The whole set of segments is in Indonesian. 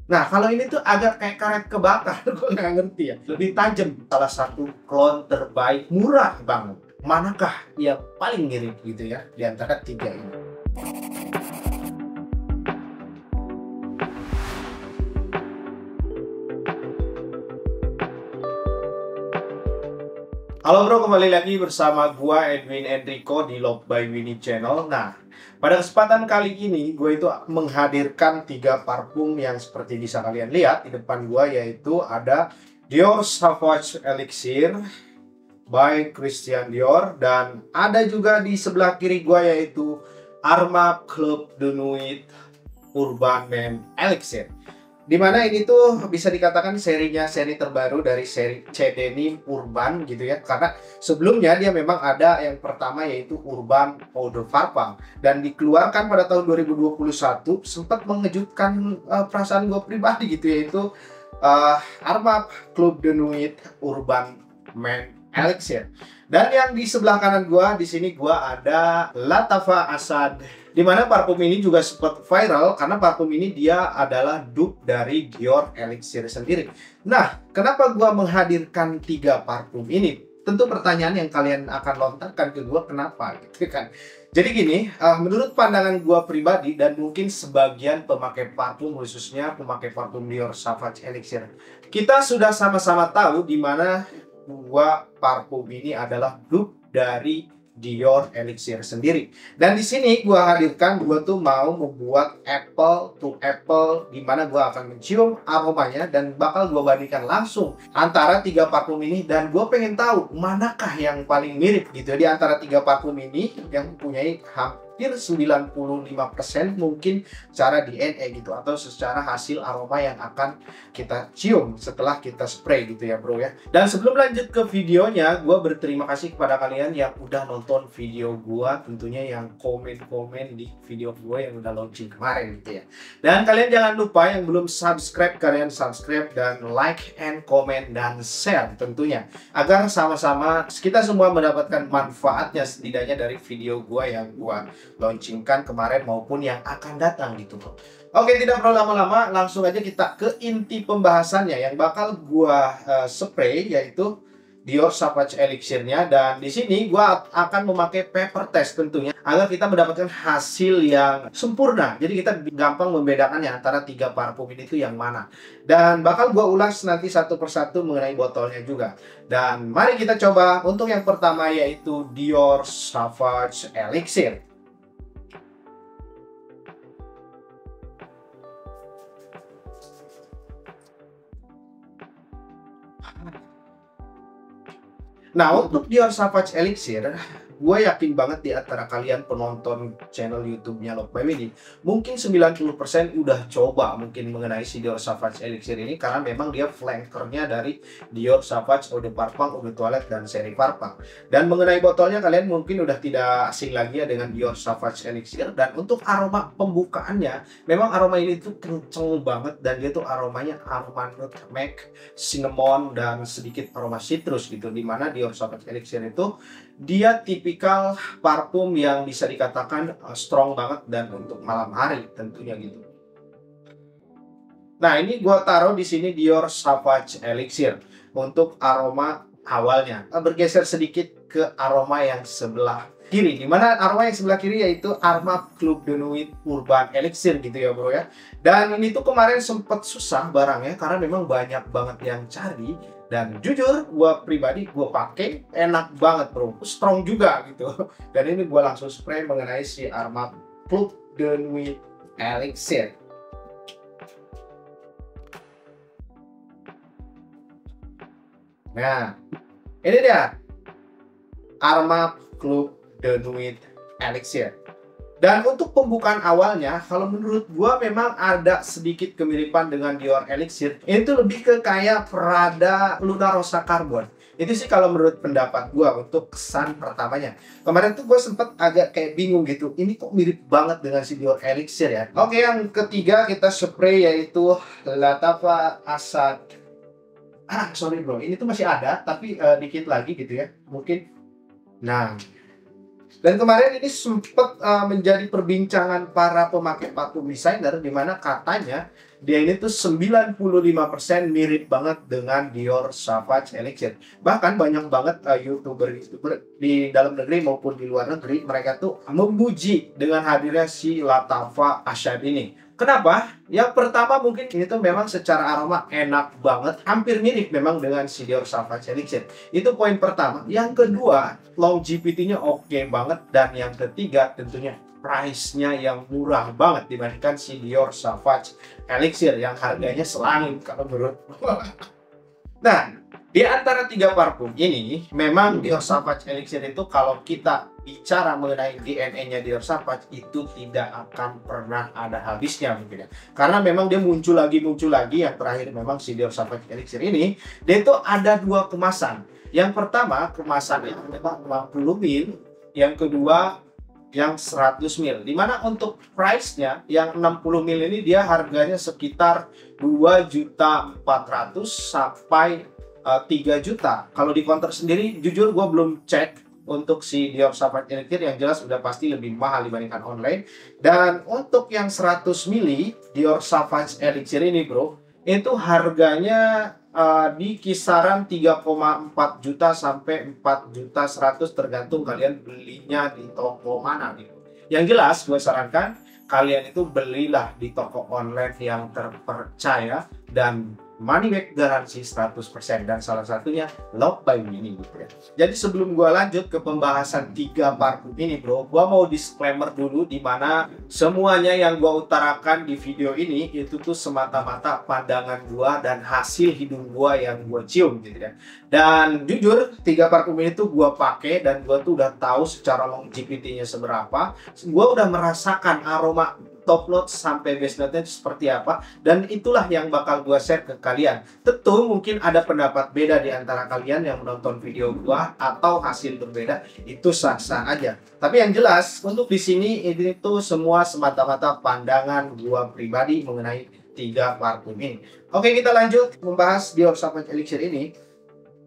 Nah, kalau ini tuh agak kayak karet kebakar, gue nggak ngerti ya. Lebih tajam. Salah satu klon terbaik, murah banget. Manakah yang paling mirip gitu ya di antara tiga ini? Halo bro, kembali lagi bersama gua Edwin Enrico di Love by Winnie Channel. Nah, pada kesempatan kali ini gue itu menghadirkan tiga parfum yang seperti bisa kalian lihat di depan gua, yaitu ada Dior Sauvage Elixir by Christian Dior, dan ada juga di sebelah kiri gua yaitu Armaf Club de Nuit Urban Men Elixir. Dimana ini tuh bisa dikatakan seri terbaru dari seri Cedenim Urban gitu ya. Karena sebelumnya dia memang ada yang pertama yaitu Urban Eau de Parfum, dan dikeluarkan pada tahun 2021, sempat mengejutkan perasaan gue pribadi gitu, yaitu Armaf Club de Nuit Urban Men Elixir. Dan yang di sebelah kanan gua di sini gua ada Lattafa Assad, di mana parfum ini juga sempat viral karena parfum ini dia adalah dupe dari Dior Elixir sendiri. Nah, kenapa gua menghadirkan tiga parfum ini? Tentu pertanyaan yang kalian akan lontarkan ke gua, kenapa gitu kan. Jadi gini, menurut pandangan gua pribadi dan mungkin sebagian pemakai parfum, khususnya pemakai parfum Dior Sauvage Elixir, kita sudah sama-sama tahu di mana dua parfum ini adalah dupe dari Dior Elixir sendiri. Dan di sini gua hadirkan, gua tuh mau membuat apple to apple, di mana gua akan mencium aromanya dan bakal gua bandingkan langsung antara tiga parfum ini, dan gua pengen tahu manakah yang paling mirip gitu di antara tiga parfum ini yang mempunyai hampir 95% mungkin secara DNA gitu, atau secara hasil aroma yang akan kita cium setelah kita spray gitu ya bro ya. Dan sebelum lanjut ke videonya, gue berterima kasih kepada kalian yang udah nonton video gue, tentunya yang komen-komen di video gue yang udah launching kemarin gitu ya. Dan kalian jangan lupa yang belum subscribe, kalian subscribe dan like and comment dan share tentunya, agar sama-sama kita semua mendapatkan manfaatnya setidaknya dari video gue yang gue launchingkan kemarin maupun yang akan datang gitu bro. Oke, tidak perlu lama-lama, langsung aja kita ke inti pembahasannya yang bakal gua spray, yaitu Dior Sauvage Elixirnya. Dan di sini gua akan memakai paper test tentunya agar kita mendapatkan hasil yang sempurna. Jadi kita gampang membedakannya antara tiga parfum ini tuh yang mana. Dan bakal gua ulas nanti satu persatu mengenai botolnya juga. Dan mari kita coba. Untuk yang pertama yaitu Dior Sauvage Elixir. Nah, untuk Dior Sauvage Elixir, gue yakin banget di antara kalian penonton channel YouTube-nya Love by Winnie, mungkin 90% udah coba mungkin mengenai si Dior Sauvage Elixir ini, karena memang dia flankernya dari Dior Sauvage Eau de Parfum, Eau de Toilette, dan seri parfum. Dan mengenai botolnya kalian mungkin udah tidak asing lagi ya dengan Dior Sauvage Elixir. Dan untuk aroma pembukaannya, memang aroma ini tuh kenceng banget, dan dia tuh aromanya aroma nutmeg, cinnamon, dan sedikit aroma citrus gitu. Dimana Dior Sauvage Elixir itu dia tipikal parfum yang bisa dikatakan strong banget dan untuk malam hari tentunya gitu. Nah, ini gua taruh di sini Dior Sauvage Elixir untuk aroma awalnya. Bergeser sedikit ke aroma yang sebelah kiri, dimana aroma yang sebelah kiri yaitu Armaf Club de Nuit Urban Elixir gitu ya bro ya. Dan ini tuh kemarin sempet susah barangnya karena memang banyak banget yang cari. Dan jujur, gue pribadi gue pakai enak banget bro, strong juga gitu. Dan ini gue langsung spray mengenai si Armaf Club de Nuit Elixir. Nah, ini dia Armaf Club de Nuit Elixir. Dan untuk pembukaan awalnya, kalau menurut gua memang ada sedikit kemiripan dengan Dior Elixir. Itu lebih ke kayak Prada Luna Rossa Carbon. Itu sih kalau menurut pendapat gua untuk kesan pertamanya. Kemarin tuh gua sempet agak kayak bingung gitu. Ini kok mirip banget dengan si Dior Elixir ya. Oke, yang ketiga kita spray yaitu Lattafa Assad. Sorry bro, ini tuh masih ada, tapi dikit lagi gitu ya. Mungkin. Nah. Dan kemarin ini sempat menjadi perbincangan para pemakai parfum designer, di mana katanya dia ini tuh 95% mirip banget dengan Dior Sauvage Elixir. Bahkan banyak banget YouTuber di dalam negeri maupun di luar negeri, mereka tuh memuji dengan hadirnya si Lattafa Ashad ini. Kenapa? Yang pertama mungkin ini tuh memang secara aroma enak banget, hampir mirip memang dengan si Dior Sauvage Elixir. Itu poin pertama. Yang kedua, longevity-nya oke banget. Dan yang ketiga tentunya price-nya yang murah banget dibandingkan si Dior Sauvage Elixir yang harganya selangit kalau menurut gua. Nah, di antara tiga parfum ini, memang Dior Sauvage Elixir itu kalau kita bicara mengenai DNA-nya Dior Sauvage itu tidak akan pernah ada habisnya mungkin ya. Karena memang dia muncul lagi. Yang terakhir memang si Dior Sauvage Elixir ini, dia itu ada dua kemasan. Yang pertama kemasannya memang 50 ml, yang kedua yang 100 ml. Dimana untuk price-nya yang 60 ml ini dia harganya sekitar 2.400.000 sampai 3 juta. Kalau di counter sendiri jujur gue belum cek untuk si Dior Sauvage Elixir, yang jelas udah pasti lebih mahal dibandingkan online. Dan untuk yang 100 ml Dior Sauvage Elixir ini bro, itu harganya di kisaran 3,4 juta sampai 4.100.000 tergantung kalian belinya di toko mana gitu. Yang jelas gue sarankan kalian itu belilah di toko online yang terpercaya dan money back garansi 100%, dan salah satunya Loved by Winnie gitu ya. Jadi sebelum gua lanjut ke pembahasan tiga parfum ini bro, gua mau disclaimer dulu di mana semuanya yang gua utarakan di video ini itu tuh semata-mata pandangan gua dan hasil hidung gua yang gua cium gitu ya. Dan jujur tiga parfum ini tuh gua pakai dan gua tuh udah tahu secara longevity-nya seberapa. Gua udah merasakan aroma top note sampai base note-nya seperti apa, dan itulah yang bakal gua share ke kalian. Tentu mungkin ada pendapat beda di antara kalian yang menonton video gua atau hasil berbeda, itu sah-sah aja. Tapi yang jelas untuk di sini ini tuh semua semata-mata pandangan gua pribadi mengenai tiga parfum ini. Oke, kita lanjut membahas Dior Sauvage Elixir ini.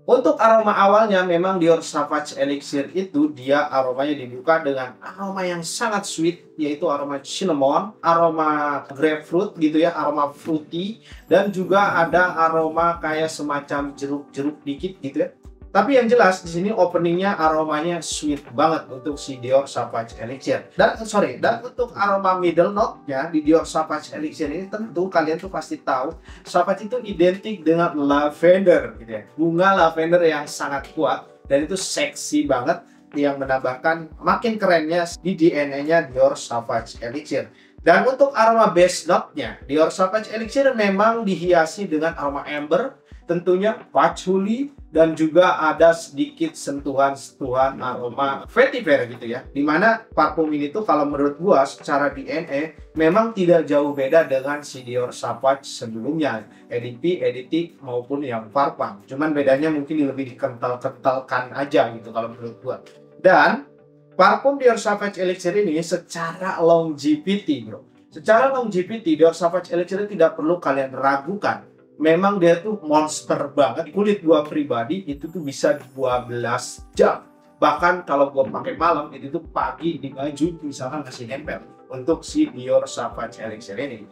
Untuk aroma awalnya memang Dior Sauvage Elixir itu dia aromanya dibuka dengan aroma yang sangat sweet, yaitu aroma cinnamon, aroma grapefruit gitu ya, aroma fruity, dan juga ada aroma kayak semacam jeruk-jeruk dikit gitu ya. Tapi yang jelas di sini openingnya aromanya sweet banget untuk si Dior Sauvage Elixir. Dan untuk aroma middle note-nya di Dior Sauvage Elixir ini tentu kalian tuh pasti tahu Sauvage itu identik dengan lavender gitu ya. Bunga lavender yang sangat kuat dan itu seksi banget, yang menambahkan makin kerennya di DNA-nya Dior Sauvage Elixir. Dan untuk aroma base note-nya Dior Sauvage Elixir memang dihiasi dengan aroma amber, tentunya patchouli, dan juga ada sedikit sentuhan-sentuhan aroma vetiver gitu ya. Dimana parfum ini tuh kalau menurut gua secara DNA memang tidak jauh beda dengan si Dior Sauvage sebelumnya, EDP, EDT maupun yang Parfum. Cuman bedanya mungkin lebih dikental-kentalkan aja gitu kalau menurut gua. Dan parfum Dior Sauvage Elixir ini secara longevity bro, secara longevity Dior Sauvage Elixir tidak perlu kalian ragukan. Memang dia tuh monster banget. Kulit gua pribadi itu tuh bisa 12 jam. Bahkan kalau gua pakai malam itu tuh pagi di baju misalkan masih nempel untuk si Dior Sauvage Elixir ini.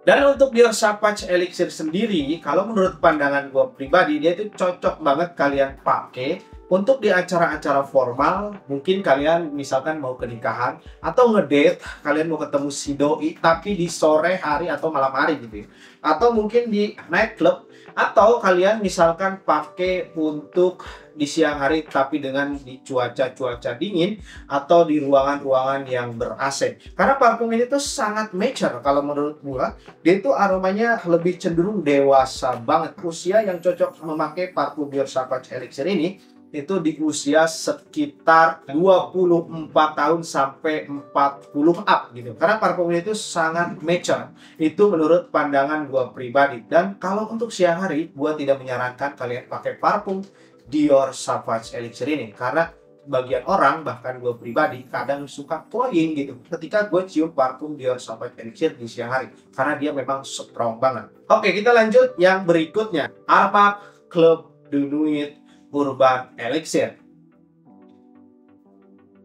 Dan untuk Dior Sauvage Elixir sendiri, kalau menurut pandangan gua pribadi, dia itu cocok banget kalian pakai untuk di acara-acara formal. Mungkin kalian misalkan mau ke nikahan atau ngedate, kalian mau ketemu si doi tapi di sore hari atau malam hari gitu ya. Atau mungkin di nightclub, atau kalian misalkan pakai untuk di siang hari tapi dengan di cuaca dingin atau di ruangan-ruangan yang ber-AC. Karena parfum ini tuh sangat mature kalau menurut gua. Dia itu aromanya lebih cenderung dewasa banget. Usia yang cocok memakai parfum Dior Sauvage Elixir ini itu di usia sekitar 24 tahun sampai 40 up gitu. Karena parfum itu sangat mature. Itu menurut pandangan gua pribadi. Dan kalau untuk siang hari, gua tidak menyarankan kalian pakai parfum Dior Sauvage Elixir ini. Karena bagian orang, bahkan gue pribadi, kadang suka cloying gitu ketika gue cium parfum Dior Sauvage Elixir di siang hari. Karena dia memang strong banget. Oke, kita lanjut yang berikutnya. Armag Club de Nuit Urban Elixir.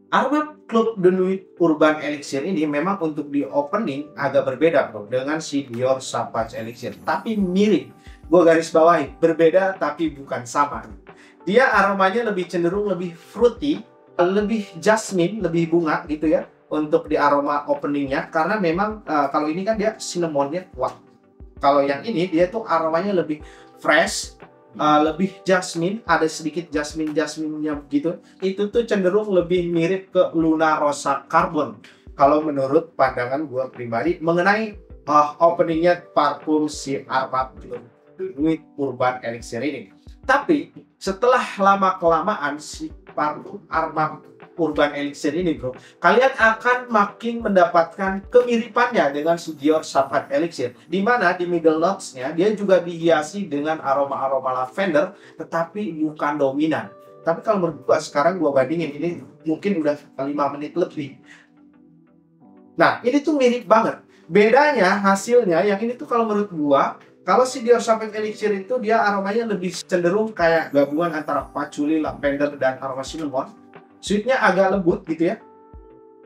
Aroma Club de Nuit Urban Elixir ini memang untuk di opening agak berbeda bro dengan si Dior Sauvage Elixir, tapi mirip. Gue garis bawahi, berbeda tapi bukan sama. Dia aromanya lebih cenderung lebih fruity, lebih jasmine, lebih bunga gitu ya untuk di aroma openingnya, karena memang kalau ini kan dia cinnamonnya kuat. Kalau yang ini dia tuh aromanya lebih fresh, lebih jasmine, ada sedikit jasmine-jasminnya gitu. Itu tuh cenderung lebih mirip ke Luna Rossa Carbon. Kalau menurut pandangan gue pribadi mengenai openingnya parfum si Armaf Nuit Urban Elixir ini. Tapi setelah lama-kelamaan si parfum Armaf Urban Elixir ini bro, kalian akan makin mendapatkan kemiripannya dengan si Dior Sauvage Elixir, di mana di middle notes-nya dia juga dihiasi dengan aroma-aroma lavender, tetapi bukan dominan. Tapi kalau menurut gua sekarang gua bandingin ini mungkin udah 5 menit lebih. Nah, ini tuh mirip banget. Bedanya hasilnya yang ini tuh kalau menurut gua, kalau si Dior Sauvage Elixir itu dia aromanya lebih cenderung kayak gabungan antara patchouli, lavender, dan aroma cinnamon. Sweetnya agak lembut gitu ya.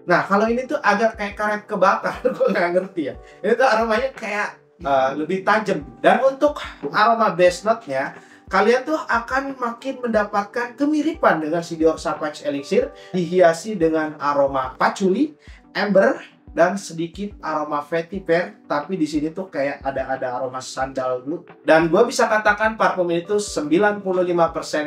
Nah kalau ini tuh agak kayak karet kebakar, gue nggak ngerti ya. Ini tuh aromanya kayak lebih tajam. Dan untuk aroma base note-nya, kalian tuh akan makin mendapatkan kemiripan dengan si Dior Sauvage Elixir, dihiasi dengan aroma patchouli, amber, dan sedikit aroma vetiver. Tapi di sini tuh kayak ada aroma sandalwood. Dan gue bisa katakan parfum ini tuh 95%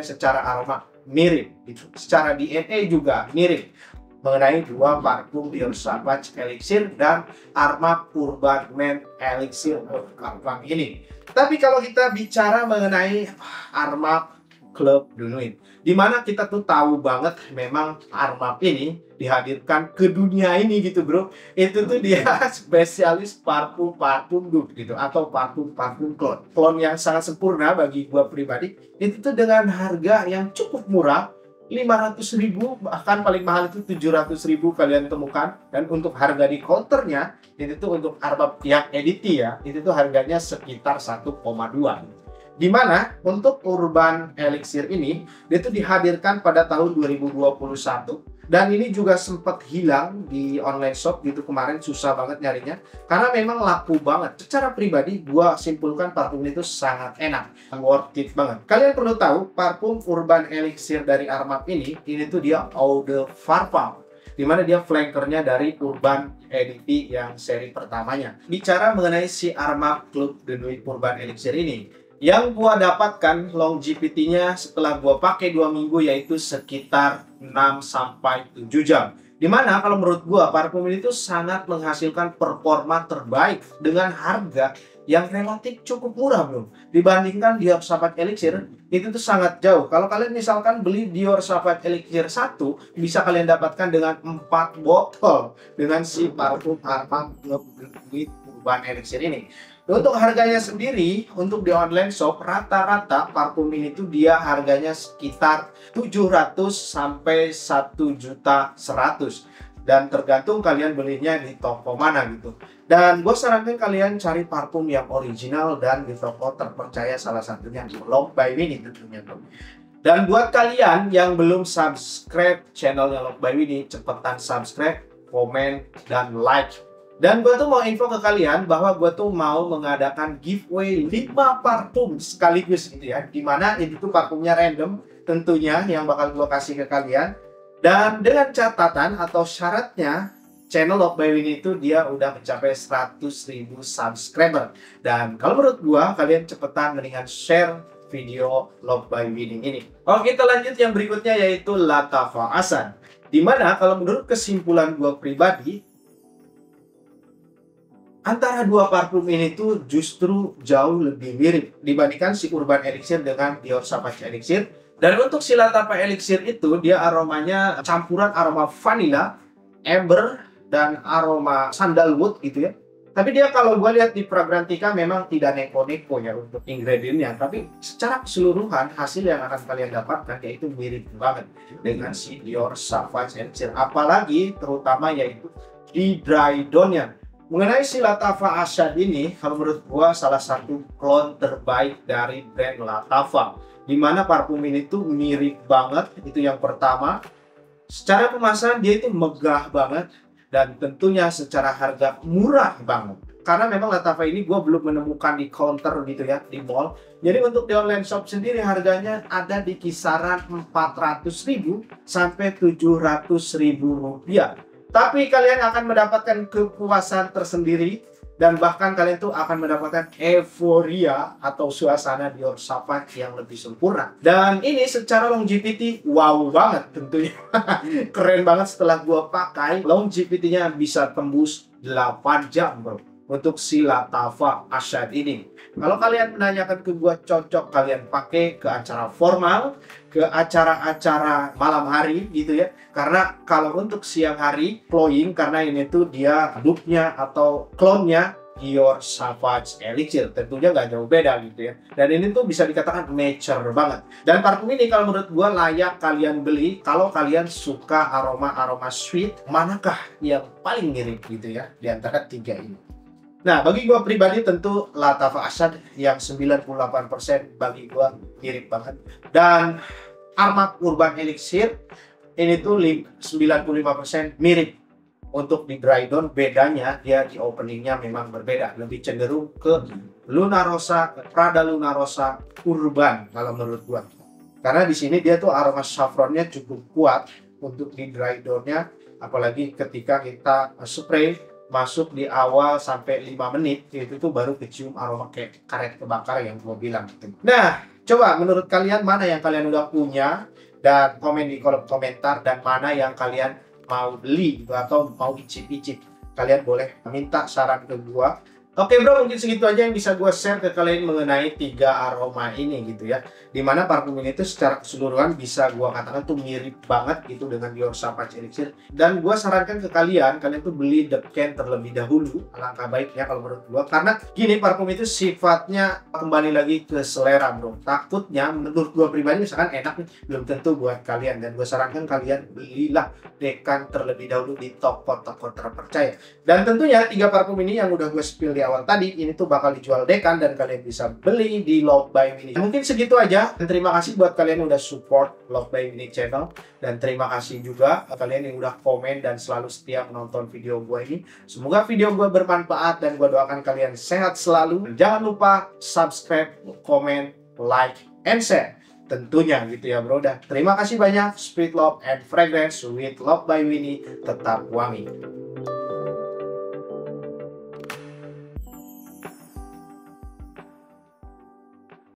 secara aroma mirip gitu. Secara DNA juga mirip mengenai dua parfum Dior Sauvage Elixir dan Armaf Urban Men Elixir Urban ini. Tapi kalau kita bicara mengenai Armaf Club de Nuit, dimana kita tuh tahu banget memang Armaf ini dihadirkan ke dunia ini gitu bro. Itu tuh dia spesialis parfum dupe gitu, atau parfum clone yang sangat sempurna bagi gua pribadi. Itu tuh dengan harga yang cukup murah, 500.000, bahkan paling mahal itu 700.000 kalian temukan. Dan untuk harga di counternya itu tuh untuk Armaf yang editi ya, itu tuh harganya sekitar 1,2. Dimana untuk Urban Elixir ini dia tuh dihadirkan pada tahun 2021, dan ini juga sempat hilang di online shop gitu kemarin, susah banget nyarinya karena memang laku banget. Secara pribadi gua simpulkan parfum itu sangat enak, worth it banget. Kalian perlu tahu parfum Urban Elixir dari Armaf ini tuh dia Eau de Parfum, dimana dia flankernya dari Urban Editi yang seri pertamanya. Bicara mengenai si Armaf Club de Nuit Urban Elixir ini, yang gua dapatkan longevity-nya setelah gua pakai 2 minggu yaitu sekitar 6-7 jam. Dimana kalau menurut gua parfum ini tuh sangat menghasilkan performa terbaik dengan harga yang relatif cukup murah bro. Dibandingkan Dior Sauvage Elixir itu tuh sangat jauh. Kalau kalian misalkan beli Dior Sauvage Elixir 1, bisa kalian dapatkan dengan 4 botol dengan si parfum Armaf Urban Elixir ini. Untuk harganya sendiri, untuk di online shop rata-rata parfum ini tuh dia harganya sekitar 700 sampai 1.100.000, dan tergantung kalian belinya di toko mana gitu. Dan gue sarankan kalian cari parfum yang original dan di toko terpercaya, salah satunya Loft by Winnie tentunya bro. Dan buat kalian yang belum subscribe channelnya Loft by Winnie, cepetan subscribe, komen, dan like. Dan gue tuh mau info ke kalian bahwa gue tuh mau mengadakan giveaway 5 parfum sekaligus gitu ya. Dimana ini tuh parfumnya random tentunya yang bakal gue kasih ke kalian. Dan dengan catatan atau syaratnya, channel Loft by Winnie itu dia udah mencapai 100.000 subscriber. Dan kalau menurut gue, kalian cepetan mendingan share video Loft by Winnie ini. Oke, kita lanjut yang berikutnya yaitu Lattafa Assan. Dimana kalau menurut kesimpulan gue pribadi, antara dua parfum ini tuh justru jauh lebih mirip dibandingkan si Urban Elixir dengan Dior Sauvage Elixir. Dan untuk si Lattafa Elixir itu dia aromanya campuran aroma vanilla, amber, dan aroma sandalwood gitu ya. Tapi dia kalau gue lihat di Fragrantica memang tidak neko-neko ya untuk ingredientnya. Tapi secara keseluruhan hasil yang akan kalian dapatkan yaitu mirip banget dengan si Dior Sauvage Elixir. Apalagi terutama yaitu di dry down-nya. Mengenai si Lattafa Assan ini, kalau menurut gua salah satu clone terbaik dari brand Lattafa. Dimana parfum ini tuh mirip banget, itu yang pertama. Secara kemasan dia itu megah banget dan tentunya secara harga murah banget. Karena memang Latava ini gue belum menemukan di counter gitu ya, di mall. Jadi untuk di online shop sendiri harganya ada di kisaran 400.000 sampai 700.000 rupiah. Tapi kalian akan mendapatkan kepuasan tersendiri dan bahkan kalian tuh akan mendapatkan euforia atau suasana Dior Sauvage yang lebih sempurna. Dan ini secara longevity wow banget tentunya. Keren banget setelah gua pakai. Longevity-nya bisa tembus 8 jam bro untuk si Latava Ashad ini. Kalau kalian menanyakan ke gua cocok kalian pakai ke acara formal, ke acara-acara malam hari gitu ya. Karena kalau untuk siang hari glowing, karena ini tuh dia dupe-nya atau clone-nya Dior Sauvage Elixir, tentunya nggak jauh beda gitu ya. Dan ini tuh bisa dikatakan mature banget. Dan parfum ini kalau menurut gua layak kalian beli kalau kalian suka aroma-aroma sweet. Manakah yang paling mirip gitu ya di antara tiga ini? Nah, bagi gua pribadi tentu Latava Ashad yang 98% bagi gua mirip banget. Dan Armag Urban Elixir ini tuh 95% mirip. Untuk di dry down bedanya dia di openingnya memang berbeda, lebih cenderung ke Luna Rossa, Prada Luna Rossa Urban kalau menurut gua. Karena di sini dia tuh aroma saffronnya cukup kuat untuk di dry downnya, apalagi ketika kita spray masuk di awal sampai 5 menit itu tuh baru kecium aroma kayak karet kebakar yang gua bilang gitu. Nah, coba menurut kalian mana yang kalian udah punya dan komen di kolom komentar, dan mana yang kalian mau beli atau mau icip-icip. Kalian boleh minta saran ke gua. Oke bro, mungkin segitu aja yang bisa gua share ke kalian mengenai 3 aroma ini gitu ya. Dimana parfum ini tuh secara keseluruhan bisa gua katakan tuh mirip banget gitu dengan Dior Sauvage Elixir. Dan gua sarankan ke kalian tuh beli The Can terlebih dahulu, alangkah baiknya kalau menurut gua. Karena gini, parfum itu sifatnya kembali lagi ke selera bro. Takutnya menurut gua pribadi misalkan enak nih, belum tentu buat kalian. Dan gua sarankan kalian belilah The Can terlebih dahulu di toko-toko terpercaya. Dan tentunya 3 parfum ini yang udah gue spill di awal tadi, ini tuh bakal dijual Dekan dan kalian bisa beli di Love by Winnie. Mungkin segitu aja. Dan terima kasih buat kalian yang udah support Love by Winnie channel. Dan terima kasih juga kalian yang udah komen dan selalu setia menonton video gue ini. Semoga video gue bermanfaat dan gue doakan kalian sehat selalu. Dan jangan lupa subscribe, komen, like, and share. Tentunya gitu ya bro. Dan terima kasih banyak. Spread love and fragrance with Love by Winnie. Tetap wangi.